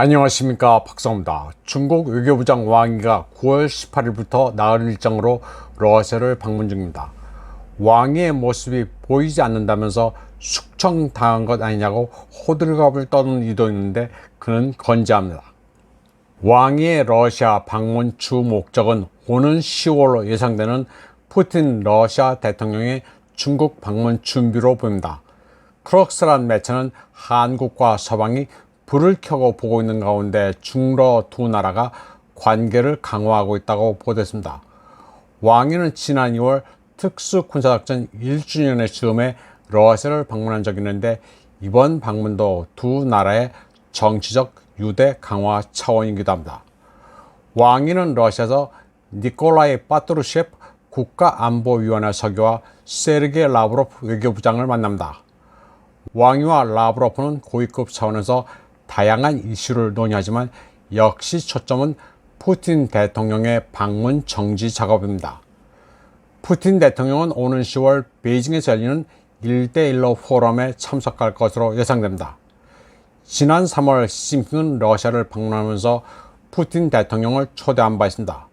안녕하십니까, 박성우입니다. 중국 외교부장 왕이가 9월 18일부터 나흘 일정으로 러시아를 방문 중입니다. 왕이의 모습이 보이지 않는다면서 숙청당한 것 아니냐고 호들갑을 떠는 이도 있는데 그는 건재합니다. 왕이의 러시아 방문 주 목적은 오는 10월로 예상되는 푸틴 러시아 대통령의 중국 방문 준비로 보입니다. 크록스란 매체는 한국과 서방이 불을 켜고 보고 있는 가운데 중러 두 나라가 관계를 강화하고 있다고 보도했습니다. 왕이는 지난 2월 특수군사작전 1주년의 즈음에 러시아를 방문한 적이 있는데 이번 방문도 두 나라의 정치적 유대 강화 차원이기도 합니다. 왕이는 러시아에서 니콜라이 파트루셰프 국가안보위원회 서기와 세르게이 라브로프 외교부장을 만납니다. 왕이와 라브로프는 고위급 차원에서 다양한 이슈를 논의하지만 역시 초점은 푸틴 대통령의 방문 정지 작업입니다. 푸틴 대통령은 오는 10월 베이징에서 열리는 1대1로 포럼에 참석할 것으로 예상됩니다. 지난 3월 시진핑은 러시아를 방문하면서 푸틴 대통령을 초대한 바 있습니다.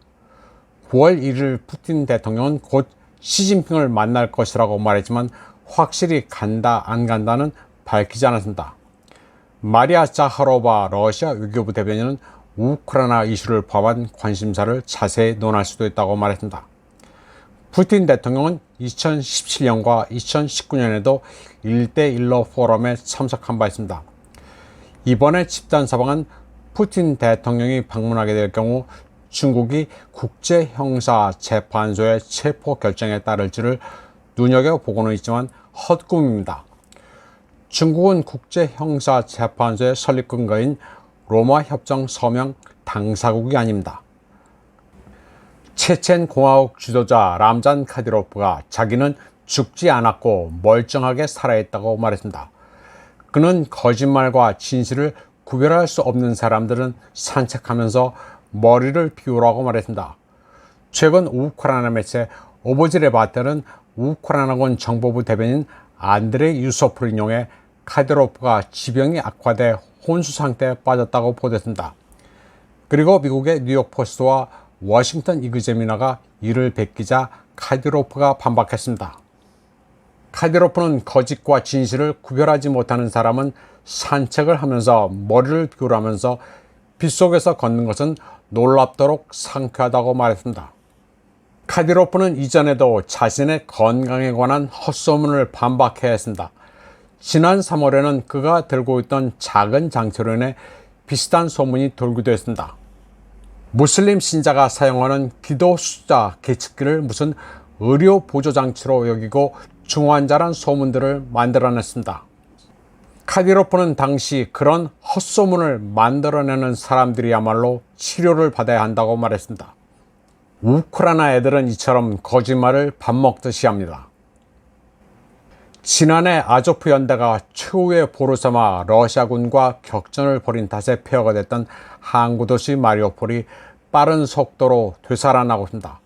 9월 1일 푸틴 대통령은 곧 시진핑을 만날 것이라고 말했지만 확실히 간다 안 간다는 밝히지 않았습니다. 마리아 자하로바 러시아 외교부 대변인은 우크라이나 이슈를 포함한 관심사를 자세히 논할 수도 있다고 말했습니다. 푸틴 대통령은 2017년과 2019년에도 1대1로 포럼에 참석한 바 있습니다. 이번에 집단 사방은 푸틴 대통령이 방문하게 될 경우 중국이 국제형사재판소의 체포 결정에 따를지를 눈여겨보고는 있지만 헛꿈입니다. 중국은 국제형사재판소의 설립 근거인 로마 협정 서명 당사국이 아닙니다. 체첸 공화국 지도자 람잔 카디로프가 자기는 죽지 않았고 멀쩡하게 살아있다고 말했습니다. 그는 거짓말과 진실을 구별할 수 없는 사람들은 산책하면서 머리를 비우라고 말했습니다. 최근 우크라이나 매체 오보지레바텔은 우크라이나군 정보부 대변인 안드레이 유소프를 인용해 카디로프가 지병이 악화돼 혼수 상태에 빠졌다고 보도했습니다. 그리고 미국의 뉴욕포스트와 워싱턴 이그제미너가 이를 베끼자 카디로프가 반박했습니다. 카디로프는 거짓과 진실을 구별하지 못하는 사람은 산책을 하면서 머리를 비우라면서 빗속에서 걷는 것은 놀랍도록 상쾌하다고 말했습니다. 카디로프는 이전에도 자신의 건강에 관한 헛소문을 반박해야 했습니다. 지난 3월에는 그가 들고 있던 작은 장치로 인해 비슷한 소문이 돌기도 했습니다. 무슬림 신자가 사용하는 기도 숫자 계측기를 무슨 의료 보조 장치로 여기고 중환자란 소문들을 만들어냈습니다. 카디로프는 당시 그런 헛소문을 만들어내는 사람들이야말로 치료를 받아야 한다고 말했습니다. 우크라이나 애들은 이처럼 거짓말을 밥 먹듯이 합니다. 지난해 아조프 연대가 최후의 보루 삼아 러시아군과 격전을 벌인 탓에 폐허가 됐던 항구 도시 마리우폴이 빠른 속도로 되살아나고 있습니다.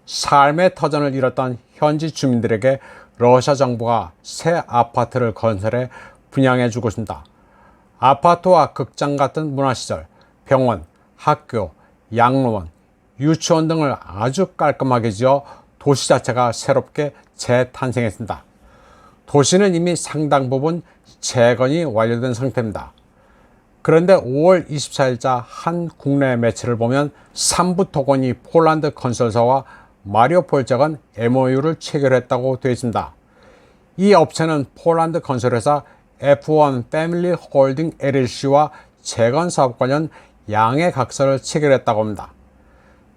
삶의 터전을 잃었던 현지 주민들에게 러시아 정부가 새 아파트를 건설해 분양해 주고 있습니다. 아파트와 극장 같은 문화시설, 병원, 학교, 양로원, 유치원 등을 아주 깔끔하게 지어 도시 자체가 새롭게 재탄생했습니다. 도시는 이미 상당 부분 재건이 완료된 상태입니다. 그런데 5월 24일자 한 국내 매체를 보면 삼부토건이 폴란드 건설사와 마리우폴 지역은 MOU를 체결했다고 되어 있습니다. 이 업체는 폴란드 건설회사 F1 패밀리 홀딩 LLC와 재건 사업 관련 양해 각서를 체결했다고 합니다.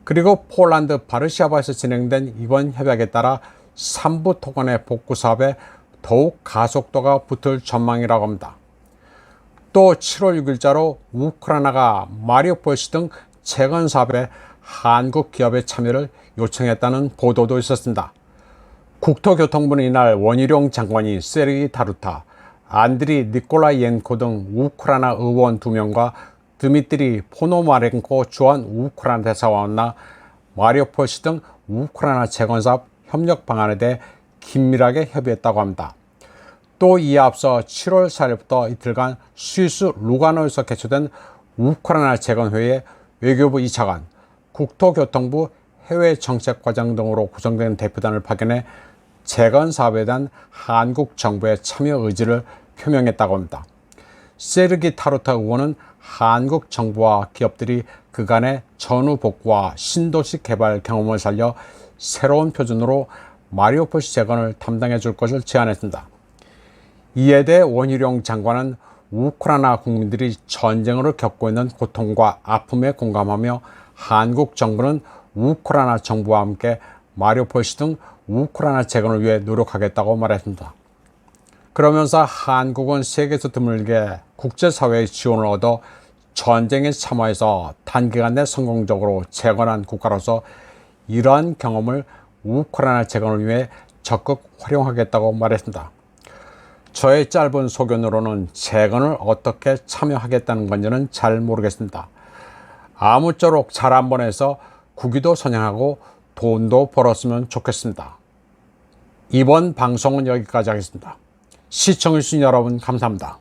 그리고 폴란드 바르샤바에서 진행된 이번 협약에 따라 삼부토건의 복구 사업에 더욱 가속도가 붙을 전망이라고 합니다. 또 7월 6일자로 우크라이나가 마리우폴시 등 재건 사업에 한국 기업의 참여를 요청했다는 보도도 있었습니다. 국토교통부는 이날 원희룡 장관이 세르기 타루타, 안드리 니콜라이엔코 등 우크라이나 의원 2명과 드미트리 포노마렌코 주한 우크라이나 대사와 만나 마리우폴시 등 우크라이나 재건사업 협력 방안에 대해 긴밀하게 협의했다고 합니다. 또 이에 앞서 7월 4일부터 이틀간 스위스 루가노에서 개최된 우크라이나 재건회의 외교부 2차관, 국토교통부 해외정책과장 등으로 구성된 대표단을 파견해 재건 사업에 대한 한국 정부의 참여 의지를 표명했다고 합니다. 세르기 타루타 의원은 한국 정부와 기업들이 그간의 전후 복구와 신도시 개발 경험을 살려 새로운 표준으로 마리우폴시 재건을 담당해 줄 것을 제안했습니다. 이에 대해 원희룡 장관은 우크라이나 국민들이 전쟁으로 겪고 있는 고통과 아픔에 공감하며 한국 정부는 우크라이나 정부와 함께 마리우폴시 등 우크라이나 재건을 위해 노력하겠다고 말했습니다. 그러면서 한국은 세계에서 드물게 국제사회의 지원을 얻어 전쟁에 참여해서 단기간 내 성공적으로 재건한 국가로서 이러한 경험을 우크라이나 재건을 위해 적극 활용하겠다고 말했습니다. 저의 짧은 소견으로는 재건을 어떻게 참여하겠다는 건지는 잘 모르겠습니다. 아무쪼록 잘 한번 해서 국위도 선양하고 돈도 벌었으면 좋겠습니다. 이번 방송은 여기까지 하겠습니다. 시청해주신 여러분 감사합니다.